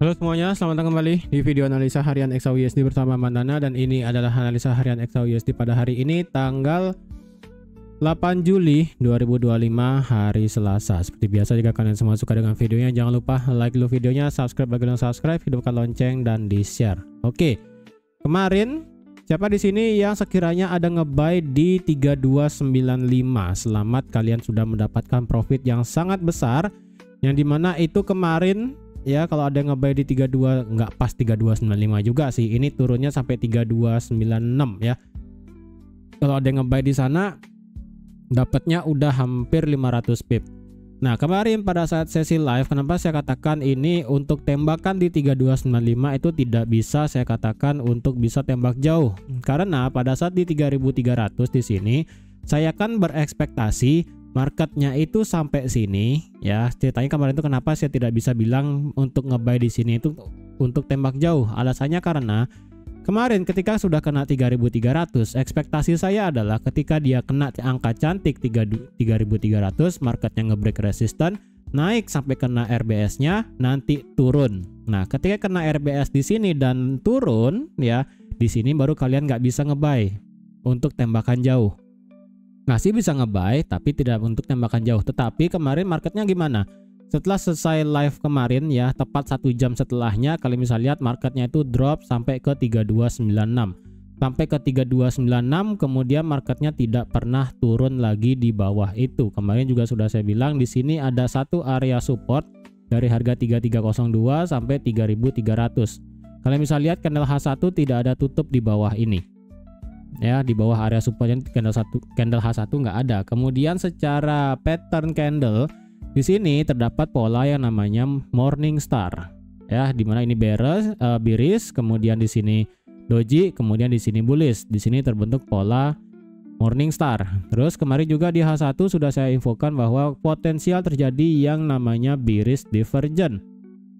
Halo semuanya, selamat datang kembali di video analisa harian XAUUSD bersama Mandana, dan ini adalah analisa harian XAUUSD pada hari ini tanggal 8 Juli 2025 hari Selasa. Seperti biasa, jika kalian semua suka dengan videonya, jangan lupa like dulu videonya, subscribe bagi yang subscribe, hidupkan lonceng dan di-share. Oke. Kemarin siapa di sini yang sekiranya ada nge-buy di 3295? Selamat, kalian sudah mendapatkan profit yang sangat besar, yang dimana itu kemarin ya, kalau ada yang nge-buy di 32, nggak pas 3295 juga sih, ini turunnya sampai 3296 ya. Kalau ada yang nge-buy di sana dapatnya udah hampir 500 pip. Nah, kemarin pada saat sesi live, kenapa saya katakan ini untuk tembakan di 3295 itu tidak bisa saya katakan untuk bisa tembak jauh, karena pada saat di 3300 di sini saya kan berekspektasi marketnya itu sampai sini ya. Ceritanya kemarin itu kenapa saya tidak bisa bilang untuk nge-buy di sini itu untuk tembak jauh. Alasannya karena kemarin ketika sudah kena 3300, ekspektasi saya adalah ketika dia kena angka cantik 3300, marketnya nge-break resisten, naik sampai kena RBS-nya, nanti turun. Nah, ketika kena RBS di sini dan turun ya, di sini baru kalian nggak bisa nge-buy untuk tembakan jauh. Masih bisa nge-buy tapi tidak untuk tembakan jauh. Tetapi kemarin marketnya gimana? Setelah selesai live kemarin ya, tepat 1 jam setelahnya, kalian bisa lihat marketnya itu drop sampai ke 3296. Sampai ke 3296, kemudian marketnya tidak pernah turun lagi di bawah itu. Kemarin juga sudah saya bilang di sini ada satu area support dari harga 3302 sampai 3300. Kalian bisa lihat candle H1 tidak ada tutup di bawah ini. Ya, di bawah area supportnya candle H1 nggak ada. Kemudian secara pattern candle di sini terdapat pola yang namanya Morning Star. Ya, di mana ini bearish, kemudian di sini doji, kemudian di sini bullish. Di sini terbentuk pola Morning Star. Terus kemarin juga di H1 sudah saya infokan bahwa potensial terjadi yang namanya bearish divergence.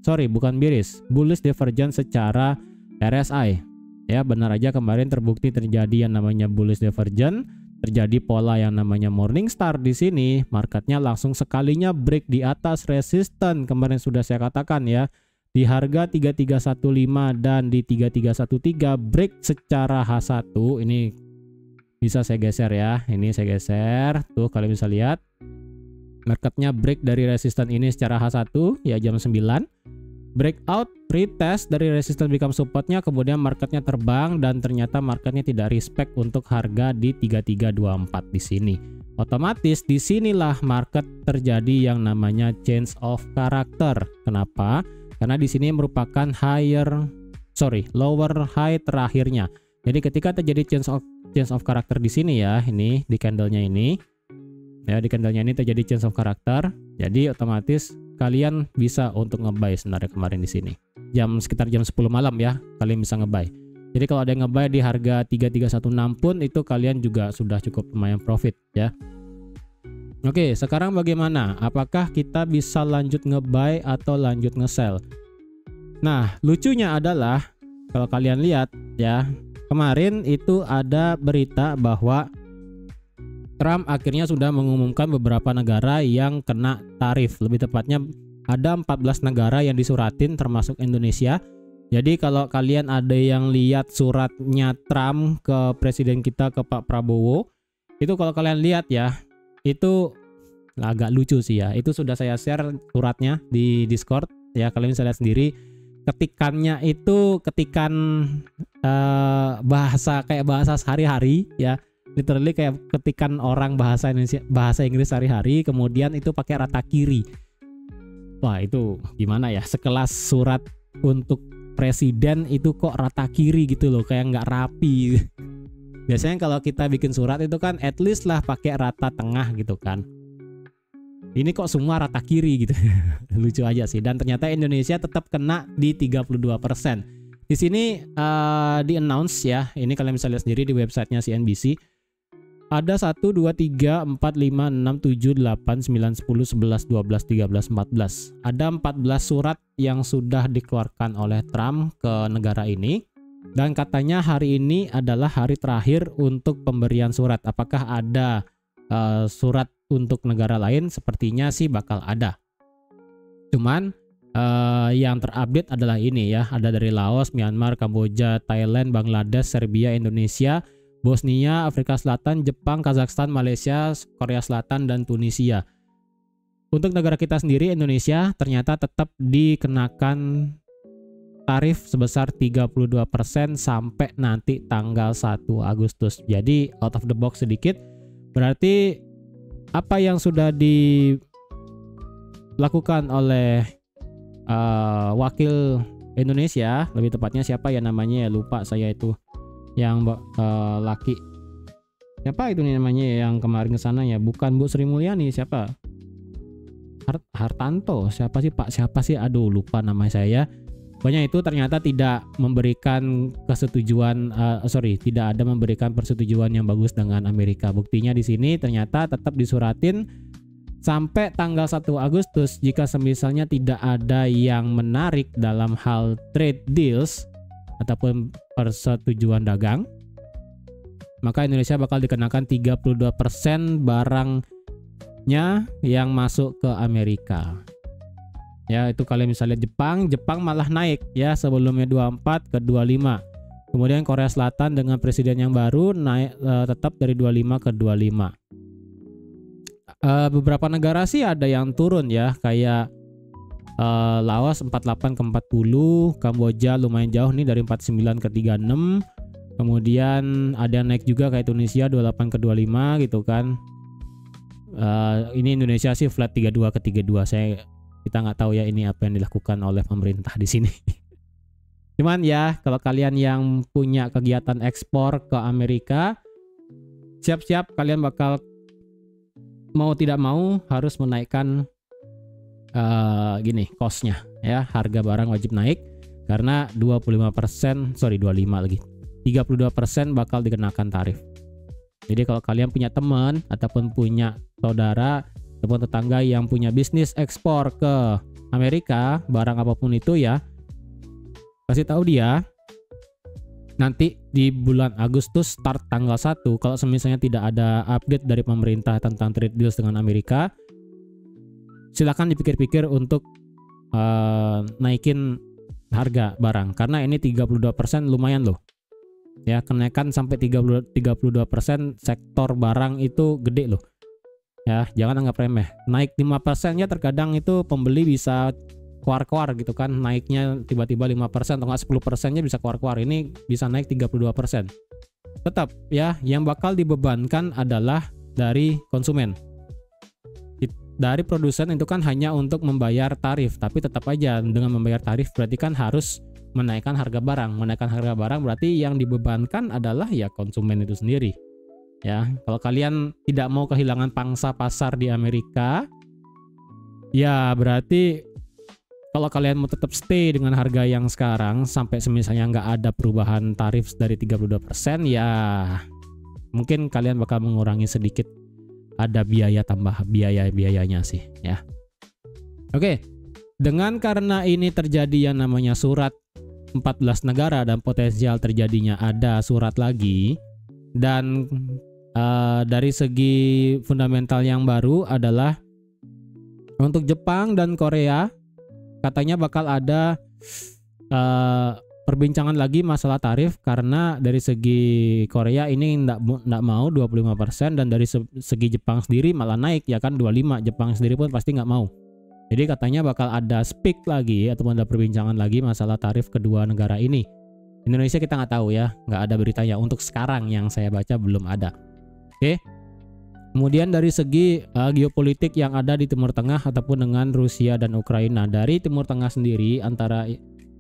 Sorry, bukan bearish, bullish divergence secara RSI. Ya, benar aja kemarin terbukti terjadi yang namanya bullish divergence, terjadi pola yang namanya Morning Star di sini, marketnya langsung sekalinya break di atas resisten. Kemarin sudah saya katakan ya, di harga 3315 dan di 3313 break secara H1. Ini bisa saya geser ya, ini saya geser, tuh kalian bisa lihat marketnya break dari resisten ini secara H1 ya, jam 9. Breakout, retest dari resistance become supportnya, kemudian marketnya terbang dan ternyata marketnya tidak respect untuk harga di 3324 di sini. Otomatis di sinilah market terjadi yang namanya change of character. Kenapa? Karena di sini merupakan lower high terakhirnya. Jadi ketika terjadi change of character di sini ya, ini di candlenya ini. Ya, di candlenya ini terjadi change of character. Jadi otomatis kalian bisa untuk nge-buy sebenarnya kemarin di sini. Sekitar jam 10 malam ya, kalian bisa nge-buy. Jadi kalau ada yang nge-buy di harga 3316 pun itu kalian juga sudah cukup lumayan profit ya. Oke, sekarang bagaimana? Apakah kita bisa lanjut nge-buy atau lanjut nge-sell? Nah, lucunya adalah kalau kalian lihat ya, kemarin itu ada berita bahwa Trump akhirnya sudah mengumumkan beberapa negara yang kena tarif. Lebih tepatnya ada 14 negara yang disuratin termasuk Indonesia. Jadi kalau kalian ada yang lihat suratnya Trump ke presiden kita, ke Pak Prabowo, itu kalau kalian lihat ya, itu agak lucu sih ya. Itu sudah saya share suratnya di Discord ya, kalian bisa lihat sendiri. Ketikannya itu ketikan bahasa kayak bahasa sehari-hari ya. Literally kayak ketikan orang bahasa Inggris sehari-hari, kemudian itu pakai rata kiri. Wah, itu gimana ya, sekelas surat untuk presiden itu kok rata kiri gitu loh, kayak nggak rapi. Biasanya kalau kita bikin surat itu kan at least lah pakai rata tengah gitu kan. Ini kok semua rata kiri gitu. Lucu aja sih. Dan ternyata Indonesia tetap kena di 32%. Di sini di announce ya, ini kalian bisa lihat sendiri di websitenya CNBC. Ada 1, 2, 3, 4, 5, 6, 7, 8, 9, 10, 11, 12, 13, 14. Ada 14 surat yang sudah dikeluarkan oleh Trump ke negara ini. Dan katanya hari ini adalah hari terakhir untuk pemberian surat. Apakah ada surat untuk negara lain? Sepertinya sih bakal ada. Cuman Yang terupdate adalah ini ya, ada dari Laos, Myanmar, Kamboja, Thailand, Bangladesh, Serbia, Indonesia, Bosnia, Afrika Selatan, Jepang, Kazakhstan, Malaysia, Korea Selatan, dan Tunisia. Untuk negara kita sendiri, Indonesia, ternyata tetap dikenakan tarif sebesar 32% sampai nanti tanggal 1 Agustus. Jadi out of the box sedikit, berarti apa yang sudah dilakukan oleh wakil Indonesia, lebih tepatnya siapa ya namanya ya, lupa saya itu, yang laki siapa itu nih namanya yang kemarin kesana ya, bukan Bu Sri Mulyani, siapa, Hartanto, siapa sih, aduh lupa nama saya. Pokoknya itu ternyata tidak memberikan tidak ada memberikan persetujuan yang bagus dengan Amerika. Buktinya di sini ternyata tetap disuratin sampai tanggal 1 Agustus. Jika misalnya tidak ada yang menarik dalam hal trade deals ataupun persetujuan dagang, maka Indonesia bakal dikenakan 32% barangnya yang masuk ke Amerika. Ya, itu kalian bisa lihat Jepang malah naik ya, sebelumnya 24 ke 25. Kemudian Korea Selatan dengan presiden yang baru naik tetap dari 25 ke 25. Beberapa negara sih ada yang turun ya, kayak Laos 48 ke 40, Kamboja lumayan jauh nih dari 49 ke 36. Kemudian ada yang naik juga kayak Tunisia 28 ke 25 gitu kan. Ini Indonesia sih flat 32 ke 32. Kita nggak tahu ya ini apa yang dilakukan oleh pemerintah di sini. Cuman ya kalau kalian yang punya kegiatan ekspor ke Amerika, siap-siap kalian bakal mau tidak mau harus menaikkan cost-nya ya, harga barang wajib naik karena 32% lagi 32% bakal dikenakan tarif. Jadi kalau kalian punya teman ataupun punya saudara ataupun tetangga yang punya bisnis ekspor ke Amerika, barang apapun itu ya, kasih tahu dia nanti di bulan Agustus start tanggal 1, kalau misalnya tidak ada update dari pemerintah tentang trade deals dengan Amerika, silakan dipikir-pikir untuk naikin harga barang karena ini 32% lumayan loh. Ya, kenaikan sampai 32% sektor barang itu gede loh. Ya, jangan anggap remeh. Naik 5%-nya terkadang itu pembeli bisa keluar-keluar gitu kan, naiknya tiba-tiba 5% atau enggak 10%-nya bisa keluar-keluar. Ini bisa naik 32%. Tetap ya, yang bakal dibebankan adalah dari konsumen. Dari produsen itu kan hanya untuk membayar tarif, tapi tetap aja dengan membayar tarif berarti kan harus menaikkan harga barang. Menaikkan harga barang berarti yang dibebankan adalah ya konsumen itu sendiri. Ya, kalau kalian tidak mau kehilangan pangsa pasar di Amerika, ya berarti kalau kalian mau tetap stay dengan harga yang sekarang sampai misalnya nggak ada perubahan tarif dari 32%, ya mungkin kalian bakal mengurangi sedikit, ada biaya tambah biayanya sih ya. Oke, karena ini terjadi yang namanya surat 14 negara dan potensial terjadinya ada surat lagi, dan dari segi fundamental yang baru adalah untuk Jepang dan Korea katanya bakal ada perbincangan lagi masalah tarif, karena dari segi Korea ini enggak mau 25% dan dari segi Jepang sendiri malah naik ya kan 25. Jepang sendiri pun pasti nggak mau. Jadi katanya bakal ada speak lagi ataupun ada perbincangan lagi masalah tarif kedua negara ini. Indonesia kita nggak tahu ya, nggak ada beritanya untuk sekarang, yang saya baca belum ada. Oke. Kemudian dari segi geopolitik yang ada di Timur Tengah ataupun dengan Rusia dan Ukraina. Dari Timur Tengah sendiri antara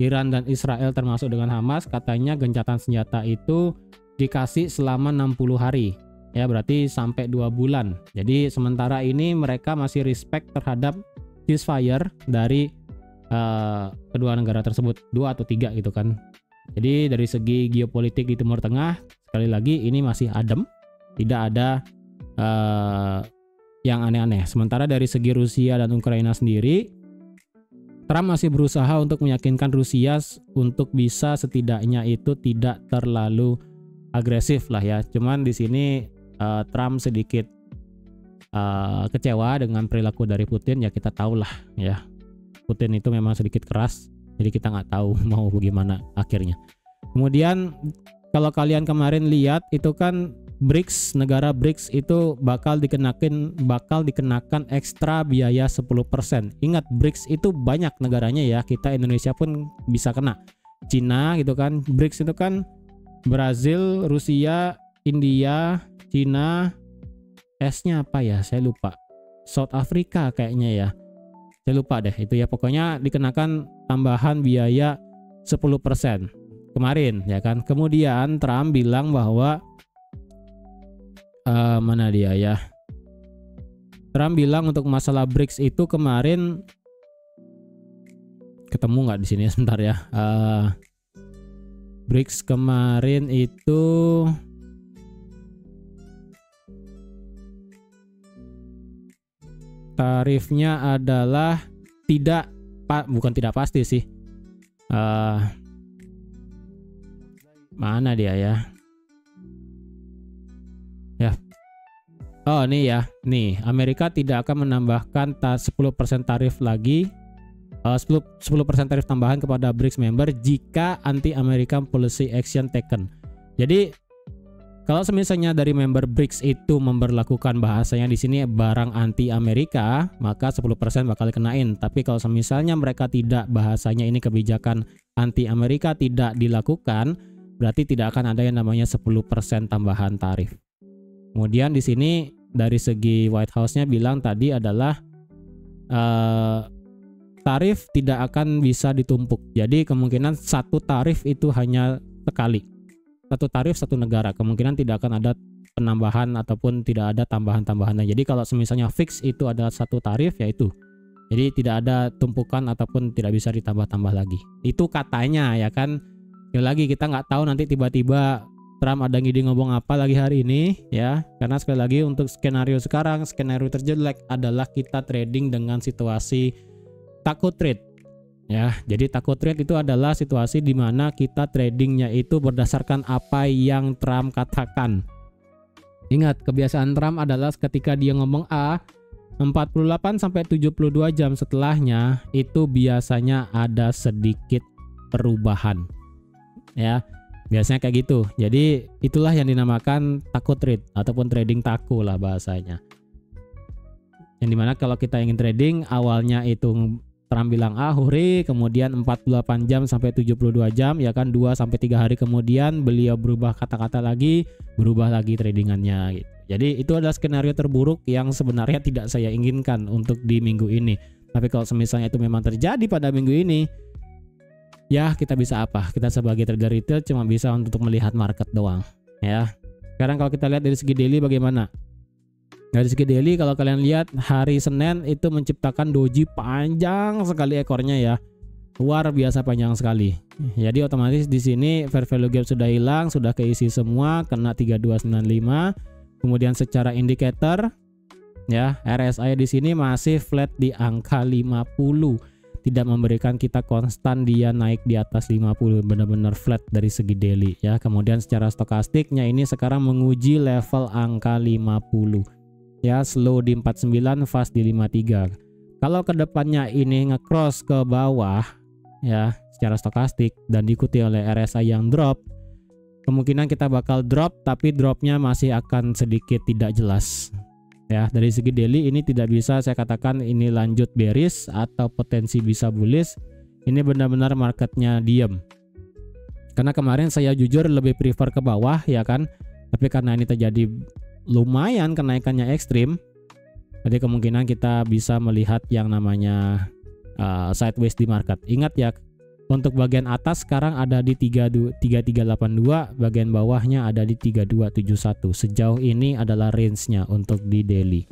Iran dan Israel termasuk dengan Hamas, katanya gencatan senjata itu dikasih selama 60 hari. Ya berarti sampai 2 bulan. Jadi sementara ini mereka masih respect terhadap ceasefire dari kedua negara tersebut, 2 atau 3 gitu kan. Jadi dari segi geopolitik di Timur Tengah, sekali lagi ini masih adem, tidak ada yang aneh-aneh. Sementara dari segi Rusia dan Ukraina sendiri, Trump masih berusaha untuk meyakinkan Rusia untuk bisa setidaknya itu tidak terlalu agresif lah ya. Cuman di sini Trump sedikit kecewa dengan perilaku dari Putin, ya kita tahu lah ya. Putin itu memang sedikit keras, jadi kita nggak tahu mau bagaimana akhirnya. Kemudian kalau kalian kemarin lihat itu kan BRICS, negara BRICS itu bakal dikenakan ekstra biaya 10%. Ingat BRICS itu banyak negaranya ya, kita Indonesia pun bisa kena. Cina gitu kan, BRICS itu kan Brazil, Rusia, India, Cina, S-nya apa ya? Saya lupa. South Africa kayaknya ya. Saya lupa deh itu ya, pokoknya dikenakan tambahan biaya 10% kemarin ya kan. Kemudian Trump bilang bahwa mana dia ya? Trump bilang untuk masalah BRICS itu kemarin, ketemu nggak di sini sebentar ya? BRICS kemarin itu tarifnya adalah bukan tidak pasti sih. Mana dia ya? Oh nih ya, nih Amerika tidak akan menambahkan 10% tarif lagi, 10% tarif tambahan kepada BRICS member jika anti-American policy action taken. Jadi kalau misalnya dari member BRICS itu memberlakukan bahasanya di sini barang anti-Amerika, maka 10% bakal dikenain. Tapi kalau misalnya mereka tidak, bahasanya ini kebijakan anti-Amerika tidak dilakukan, berarti tidak akan ada yang namanya 10% tambahan tarif. Kemudian di sini dari segi White House-nya bilang tadi adalah tarif tidak akan bisa ditumpuk. Jadi kemungkinan satu tarif itu hanya sekali. Satu tarif satu negara. Kemungkinan tidak akan ada penambahan ataupun tidak ada tambahan-tambahannya. Jadi kalau misalnya fix itu adalah satu tarif, yaitu. Jadi tidak ada tumpukan ataupun tidak bisa ditambah-tambah lagi. Itu katanya ya kan. Sekali lagi kita nggak tahu nanti tiba-tiba Trump ada ngide ngomong apa lagi hari ini ya, karena sekali lagi untuk skenario sekarang, skenario terjelek adalah kita trading dengan situasi takut trade ya. Jadi takut trade itu adalah situasi di mana kita tradingnya itu berdasarkan apa yang Trump katakan. Ingat, kebiasaan Trump adalah ketika dia ngomong A, 48 sampai 72 jam setelahnya itu biasanya ada sedikit perubahan ya. Biasanya kayak gitu. Jadi itulah yang dinamakan takut trade ataupun trading taku lah bahasanya. Yang dimana kalau kita ingin trading, awalnya itu Trump bilang hore, kemudian 48 jam sampai 72 jam ya kan, 2 sampai 3 hari kemudian beliau berubah kata-kata lagi, berubah lagi tradingannya gitu. Jadi itu adalah skenario terburuk yang sebenarnya tidak saya inginkan untuk di minggu ini. Tapi kalau misalnya itu memang terjadi pada minggu ini, ya kita bisa apa? Kita sebagai trader retail cuma bisa untuk melihat market doang ya. Sekarang kalau kita lihat dari segi daily bagaimana? Dari segi daily kalau kalian lihat hari Senin itu menciptakan doji panjang sekali ekornya ya. Luar biasa panjang sekali. Jadi otomatis di sini fair value gap sudah hilang, sudah keisi semua, kena 3295. Kemudian secara indikator ya, RSI di sini masih flat di angka 50. Tidak memberikan kita konstan dia naik di atas 50, benar-benar flat dari segi daily ya. Kemudian secara stokastiknya ini sekarang menguji level angka 50 ya, slow di 49, fast di 53. Kalau kedepannya ini nge-cross ke bawah ya secara stokastik dan diikuti oleh RSI yang drop, kemungkinan kita bakal drop, tapi dropnya masih akan sedikit tidak jelas. Ya, dari segi daily ini tidak bisa saya katakan ini lanjut bearish atau potensi bisa bullish. Ini benar-benar marketnya diem. Karena kemarin saya jujur lebih prefer ke bawah ya kan. Tapi karena ini terjadi lumayan kenaikannya ekstrim, jadi kemungkinan kita bisa melihat yang namanya sideways di market. Ingat ya, untuk bagian atas sekarang ada di 3382, bagian bawahnya ada di 3271. Sejauh ini adalah range-nya untuk di daily.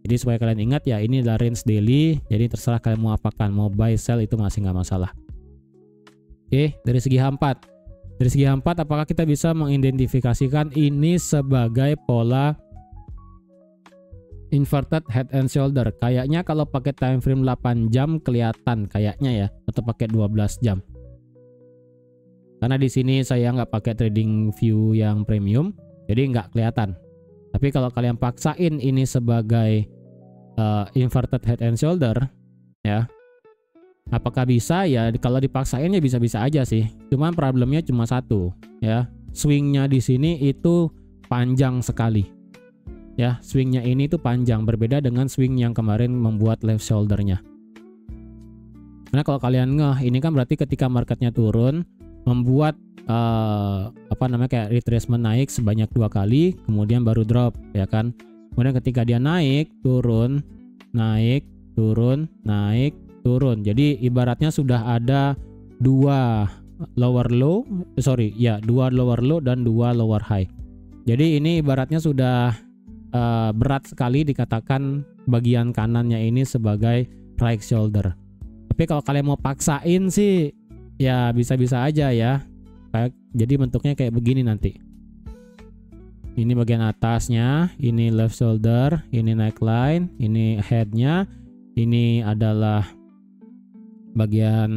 Jadi supaya kalian ingat ya, ini adalah range daily. Jadi terserah kalian mau apakan, mau buy sell itu masih nggak masalah. Oke, dari segi H4. Dari segi H4 apakah kita bisa mengidentifikasikan ini sebagai pola inverted head and shoulder? Kayaknya kalau pakai time frame 8 jam kelihatan kayaknya ya, atau pakai 12 jam. Karena di sini saya nggak pakai trading view yang premium, jadi nggak kelihatan. Tapi kalau kalian paksain ini sebagai inverted head and shoulder ya, Apakah bisa? Ya kalau dipaksain ya bisa-bisa aja sih. Cuman problemnya cuma satu ya. Swingnya di sini itu panjang sekali. Ya, swingnya ini tuh panjang, berbeda dengan swing yang kemarin membuat left shouldernya. Karena kalau kalian ini kan berarti ketika marketnya turun membuat kayak retracement naik sebanyak 2 kali, kemudian baru drop ya kan. Kemudian ketika dia naik, turun, naik, turun, naik, turun. Jadi ibaratnya sudah ada dua lower low dan 2 lower high. Jadi ini ibaratnya sudah berat sekali dikatakan bagian kanannya ini sebagai right shoulder. Tapi kalau kalian mau paksain sih ya bisa-bisa aja ya. Jadi bentuknya kayak begini nanti. Ini bagian atasnya, ini left shoulder, ini neckline, ini headnya, ini adalah bagian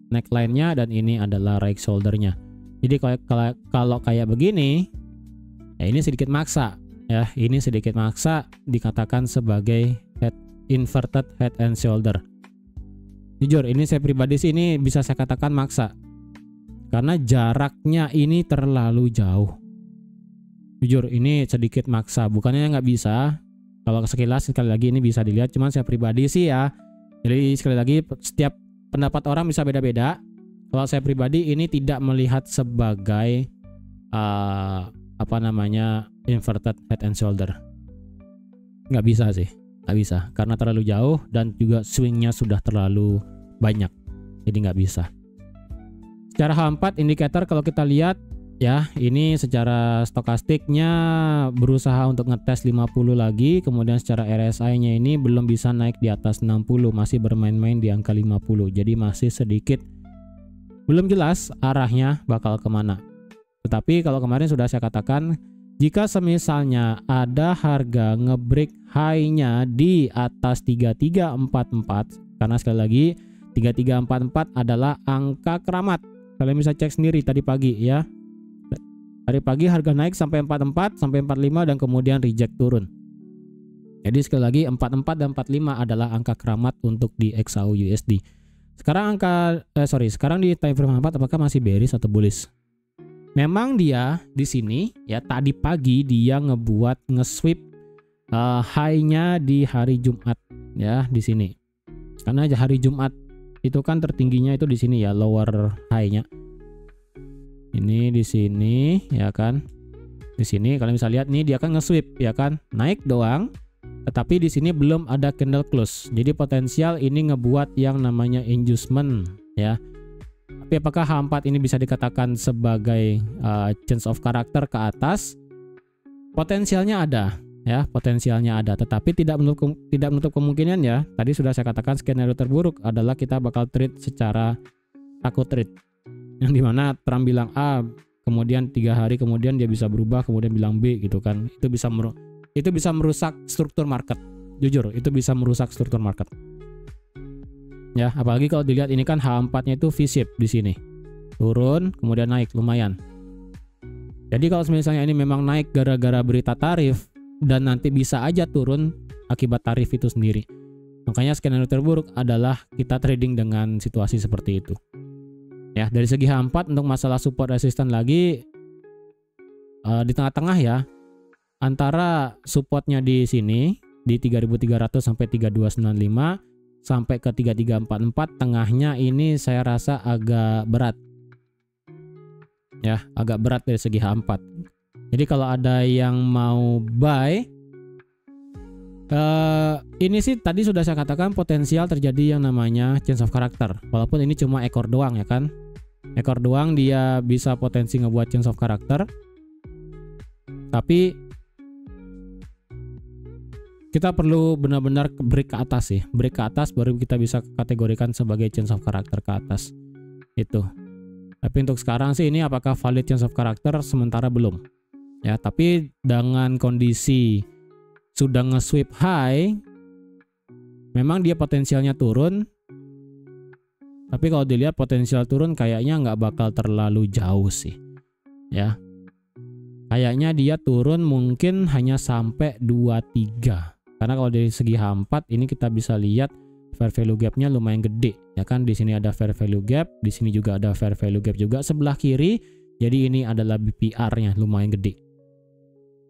neckline-nya, dan ini adalah right shoulder-nya. Jadi kalau kayak begini, ya ini sedikit maksa. Ya, ini sedikit maksa dikatakan sebagai inverted head and shoulder. Jujur, ini saya pribadi sih ini bisa saya katakan maksa. Karena jaraknya ini terlalu jauh. Jujur, ini sedikit maksa. Bukannya nggak bisa. Kalau sekilas sekali lagi ini bisa dilihat. Cuman saya pribadi sih ya. Jadi sekali lagi setiap pendapat orang bisa beda-beda. Kalau saya pribadi ini tidak melihat sebagai inverted head and shoulder. Nggak bisa sih, nggak bisa karena terlalu jauh dan juga swingnya sudah terlalu banyak, jadi nggak bisa. Secara H4 indikator kalau kita lihat ya, ini secara stokastiknya berusaha untuk ngetes 50 lagi, kemudian secara RSI-nya ini belum bisa naik di atas 60, masih bermain-main di angka 50, jadi masih sedikit belum jelas arahnya bakal kemana. Tetapi kalau kemarin sudah saya katakan, jika semisalnya ada harga ngebreak high-nya di atas 3344, karena sekali lagi 3344 adalah angka keramat. Kalian bisa cek sendiri tadi pagi ya. Tadi pagi harga naik sampai 44, sampai 45 dan kemudian reject turun. Jadi sekali lagi 44 dan 45 adalah angka keramat untuk di XAU USD. Sekarang sekarang di time frame 4 apakah masih bearish atau bullish? Memang dia di sini ya, tadi pagi dia ngebuat nge-sweep high-nya di hari Jumat ya di sini. Karena hari Jumat itu kan tertingginya itu di sini ya, lower high-nya. Ini di sini ya kan. Di sini kalian bisa lihat nih dia kan nge-sweep ya kan, naik doang. Tetapi di sini belum ada candle close. Jadi potensial ini ngebuat yang namanya inducement ya. Tapi apakah H4 ini bisa dikatakan sebagai change of character ke atas? Potensialnya ada ya, potensialnya ada, tetapi tidak menutup kemungkinan ya. Tadi sudah saya katakan skenario terburuk adalah kita bakal trade secara takut trade. Yang dimana Trump bilang A, kemudian 3 hari kemudian dia bisa berubah, kemudian bilang B gitu kan. Itu bisa merusak struktur market. Jujur, itu bisa merusak struktur market. Ya, apalagi kalau dilihat ini kan H4-nya itu V-shape di sini. Turun, kemudian naik lumayan. Jadi kalau misalnya ini memang naik gara-gara berita tarif dan nanti bisa aja turun akibat tarif itu sendiri. Makanya skenario terburuk adalah kita trading dengan situasi seperti itu. Ya, dari segi H4 untuk masalah support resistance lagi di tengah-tengah ya. Antara supportnya di sini di 3300 sampai 3295 sampai ke 3344, tengahnya ini saya rasa agak berat. Ya, agak berat dari segi H4. Jadi kalau ada yang mau buy, ini sih tadi sudah saya katakan potensial terjadi yang namanya change of character. Walaupun ini cuma ekor doang ya kan. Ekor doang dia bisa potensi ngebuat change of character. Tapi kita perlu benar-benar break ke atas sih. Break ke atas baru kita bisa kategorikan sebagai change of character ke atas. Itu. Tapi untuk sekarang sih ini apakah valid change of character, sementara belum. Ya, tapi dengan kondisi sudah nge-sweep high, memang dia potensialnya turun. Tapi kalau dilihat potensial turun kayaknya nggak bakal terlalu jauh sih. Ya. Kayaknya dia turun mungkin hanya sampai 23. Karena kalau dari segi H4 ini kita bisa lihat fair value gapnya lumayan gede ya kan. Di sini ada fair value gap, di sini juga ada fair value gap juga sebelah kiri. Jadi ini adalah BPR-nya lumayan gede.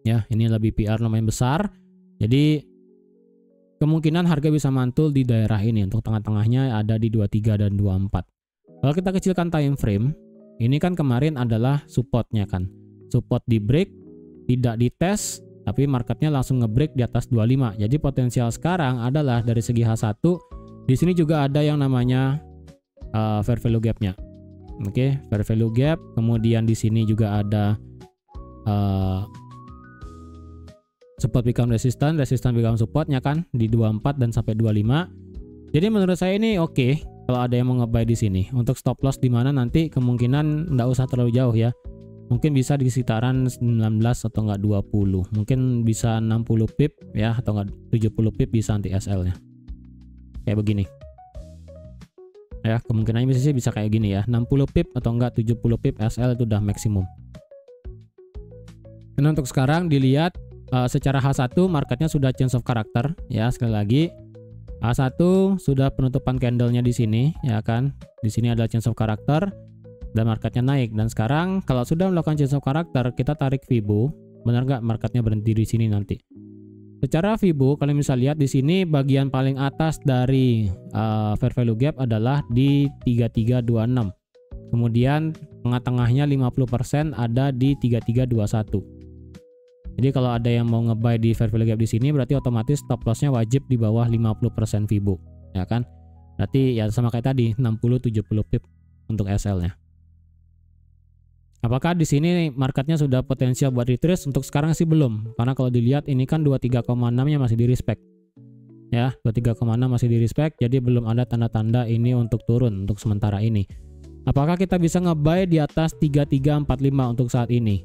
Ya, ini adalah BPR lumayan besar. Jadi kemungkinan harga bisa mantul di daerah ini. Untuk tengah-tengahnya ada di 23 dan 24. Kalau kita kecilkan time frame, ini kan kemarin adalah supportnya kan. Support di break, tidak dites, tapi marketnya langsung nge-break di atas 25. Jadi potensial sekarang adalah dari segi H1, di sini juga ada yang namanya fair value gap-nya. Oke, fair value gap. Kemudian di sini juga ada support become resistance, resistance become supportnya kan di 24 dan sampai 25. Jadi menurut saya ini oke kalau ada yang mau nge-buy di sini. Untuk stop loss di mana nanti kemungkinan nggak usah terlalu jauh ya. Mungkin bisa di sekitaran 19 atau enggak 20. Mungkin bisa 60 pip ya atau enggak 70 pip bisa anti SL-nya. Kayak begini. Ya, kemungkinannya bisa kayak gini ya. 60 pip atau enggak 70 pip SL itu udah maksimum. Dan untuk sekarang dilihat secara H1 marketnya sudah change of character ya. Sekali lagi H1 sudah penutupan candlenya di sini ya kan. Di sini ada change of character dan marketnya naik. Dan sekarang kalau sudah melakukan change of character, kita tarik Fibo. Benar nggak marketnya berhenti di sini nanti? Secara Fibo, kalian bisa lihat di sini bagian paling atas dari fair value gap adalah di 3326. Kemudian tengah-tengahnya 50% ada di 3321. Jadi kalau ada yang mau nge-buy di fair value gap di sini berarti otomatis stop loss-nya wajib di bawah 50% Fibo, ya kan? Berarti ya sama kayak tadi 60-70 pip untuk SL-nya. Apakah di sini marketnya sudah potensial buat retrace? Untuk sekarang sih belum, karena kalau dilihat ini kan 23,6-nya masih di respect. Ya, 23,6 masih di respect, jadi belum ada tanda-tanda ini untuk turun untuk sementara ini. Apakah kita bisa nge-buy di atas 3345 untuk saat ini?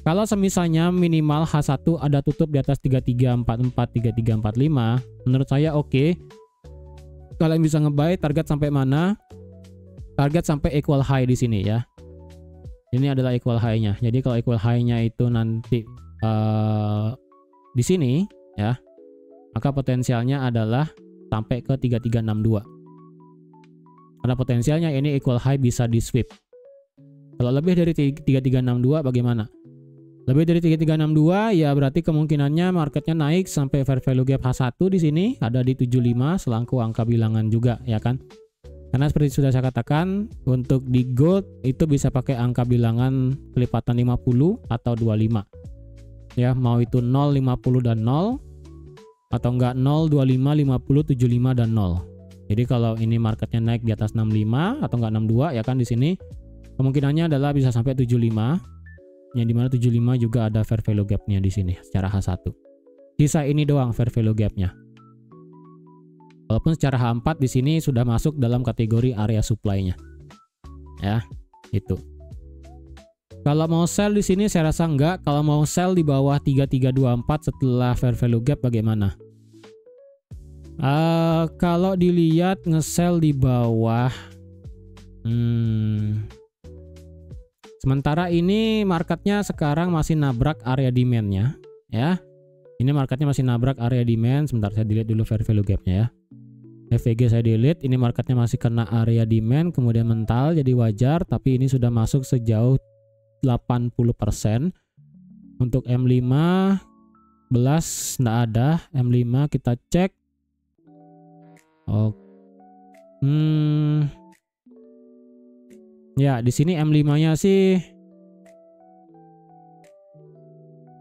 Kalau semisalnya minimal H1 ada tutup di atas 3344, 3345, menurut saya oke. Kalian bisa nge-buy target sampai mana? Target sampai equal high di sini ya. Ini adalah equal high-nya. Jadi kalau equal high-nya itu nanti di sini ya, maka potensialnya adalah sampai ke 3362. Karena potensialnya ini equal high bisa di sweep. Kalau lebih dari 3362 bagaimana? Lebih dari 3362 ya berarti kemungkinannya marketnya naik sampai fair value gap H1 di sini ada di 75 selangkau angka bilangan juga ya kan. Karena seperti sudah saya katakan, untuk di gold itu bisa pakai angka bilangan kelipatan 50 atau 25. Ya, mau itu 0, 50 dan 0 atau enggak 0, 25, 50, 75 dan 0. Jadi kalau ini marketnya naik di atas 65 atau enggak 62 ya kan di sini kemungkinannya adalah bisa sampai 75. Yang dimana 75 juga ada fair value gap-nya di sini secara H1. Sisa ini doang fair value gap-nya. Walaupun secara H4 di sini sudah masuk dalam kategori area supply-nya. Ya, itu. Kalau mau sell di sini saya rasa enggak. Kalau mau sell di bawah 3324 setelah fair value gap bagaimana? Kalau dilihat nge-sell di bawah sementara ini marketnya sekarang masih nabrak area demand-nya ya. Ini marketnya masih nabrak area demand. Sebentar saya delete dulu fair value gap-nya ya. FVG saya delete, ini marketnya masih kena area demand, kemudian mental jadi wajar, tapi ini sudah masuk sejauh 80%. Untuk M5 belas enggak ada, M5 kita cek. Oh. Ya, di sini M5-nya sih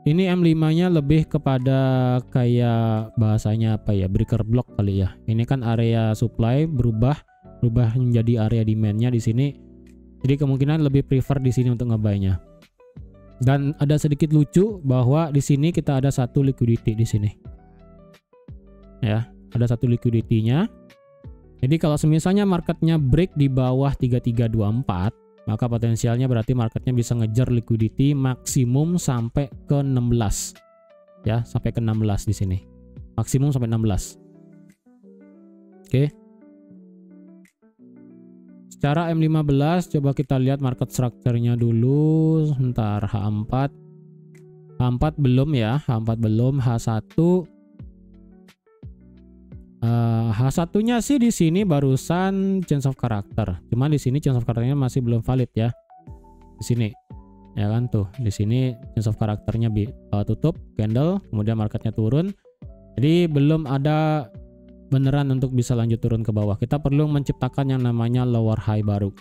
ini M5-nya lebih kepada kayak bahasanya apa ya, breaker block kali ya. Ini kan area supply berubah menjadi area demand-nya di sini. Jadi kemungkinan lebih prefer di sini untuk nge-buy-nya. Dan ada sedikit lucu bahwa di sini kita ada satu liquidity di sini. Ya, ada satu liquidity-nya. Jadi kalau misalnya marketnya break di bawah 3324, maka potensialnya berarti marketnya bisa ngejar liquidity maksimum sampai ke 16. Ya, sampai ke 16 di sini. Maksimum sampai 16. Oke. Secara M15 coba kita lihat market structure-nya dulu. Sebentar, H4. H4 belum ya, H4 belum, H1 H1-nya sih di sini barusan change of character. Cuman di sini change of characternya masih belum valid ya. Di sini. Ya kan tuh, di sini change of karakternya tutup, candle, kemudian marketnya turun. Jadi belum ada beneran untuk bisa lanjut turun ke bawah. Kita perlu menciptakan yang namanya lower high baru.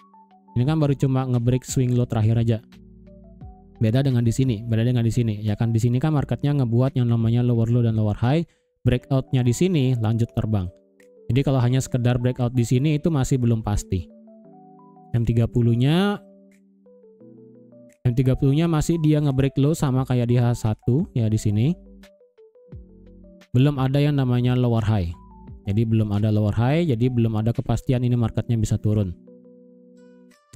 Ini kan baru cuma ngebreak swing low terakhir aja. Beda dengan di sini, Ya kan di sini kan marketnya ngebuat yang namanya lower low dan lower high, breakoutnya di sini lanjut terbang. Jadi kalau hanya sekedar breakout di sini itu masih belum pasti. M30-nya masih dia ngebreak low sama kayak di H1 ya di sini. Belum ada yang namanya lower high. Jadi belum ada lower high, jadi belum ada kepastian ini marketnya bisa turun.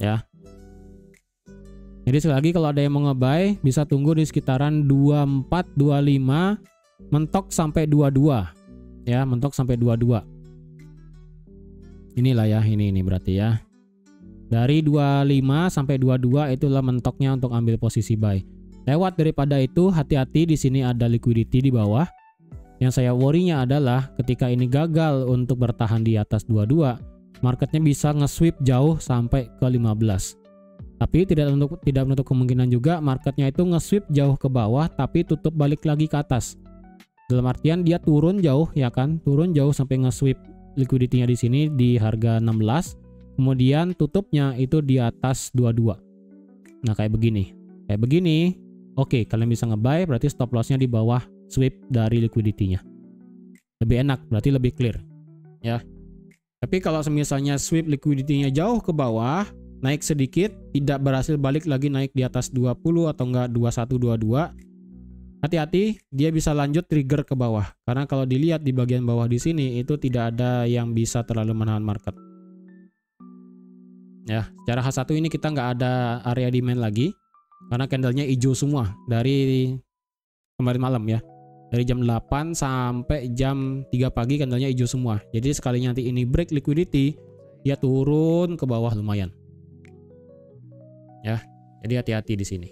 Ya. Jadi sekali lagi kalau ada yang mau nge-buy bisa tunggu di sekitaran 24, 25, mentok sampai 22. Ya, mentok sampai 22. Inilah ya, ini berarti ya. Dari 25 sampai 22 itulah mentoknya untuk ambil posisi buy. Lewat daripada itu, hati-hati di sini ada liquidity di bawah. Yang saya worry-nya adalah ketika ini gagal untuk bertahan di atas 22, marketnya bisa nge-sweep jauh sampai ke 15. Tapi tidak menutup kemungkinan juga marketnya itu nge-sweep jauh ke bawah tapi tutup balik lagi ke atas. Dalam artian dia turun jauh ya kan, turun jauh sampai nge-sweep liquidity-nya di sini di harga 16, kemudian tutupnya itu di atas 22. Nah, kayak begini. Oke, kalian bisa nge-buy berarti stop loss-nya di bawah sweep dari liquidity-nya. Lebih enak, berarti lebih clear. Ya. Tapi kalau misalnya sweep liquidity-nya jauh ke bawah, naik sedikit, tidak berhasil balik lagi naik di atas 20 atau enggak 21, 22, hati-hati, dia bisa lanjut trigger ke bawah. Karena kalau dilihat di bagian bawah di sini, itu tidak ada yang bisa terlalu menahan market. Ya, secara H1 ini kita nggak ada area demand lagi. Karena candlenya hijau semua dari kemarin malam ya. Dari jam 8 sampai jam 3 pagi candlenya hijau semua. Jadi sekalinya nanti ini break liquidity, dia turun ke bawah lumayan. Ya, jadi hati-hati di sini.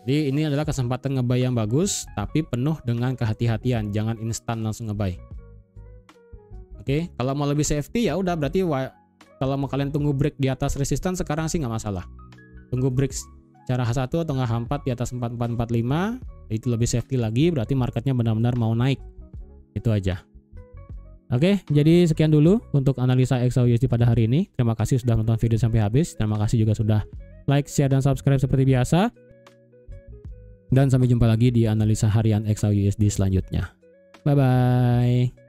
Jadi ini adalah kesempatan nge-buy yang bagus, tapi penuh dengan kehati-hatian. Jangan instan langsung nge-buy. Oke, kalau mau lebih safety ya udah berarti kalau mau kalian tunggu break di atas resistance sekarang sih nggak masalah. Tunggu break cara H1 atau nggak H4 di atas 4445 itu lebih safety lagi, berarti marketnya benar-benar mau naik. Itu aja. Oke, jadi sekian dulu untuk analisa XAUUSD pada hari ini. Terima kasih sudah nonton video sampai habis. Terima kasih juga sudah like, share, dan subscribe seperti biasa. Dan sampai jumpa lagi di analisa harian XAUUSD selanjutnya. Bye-bye.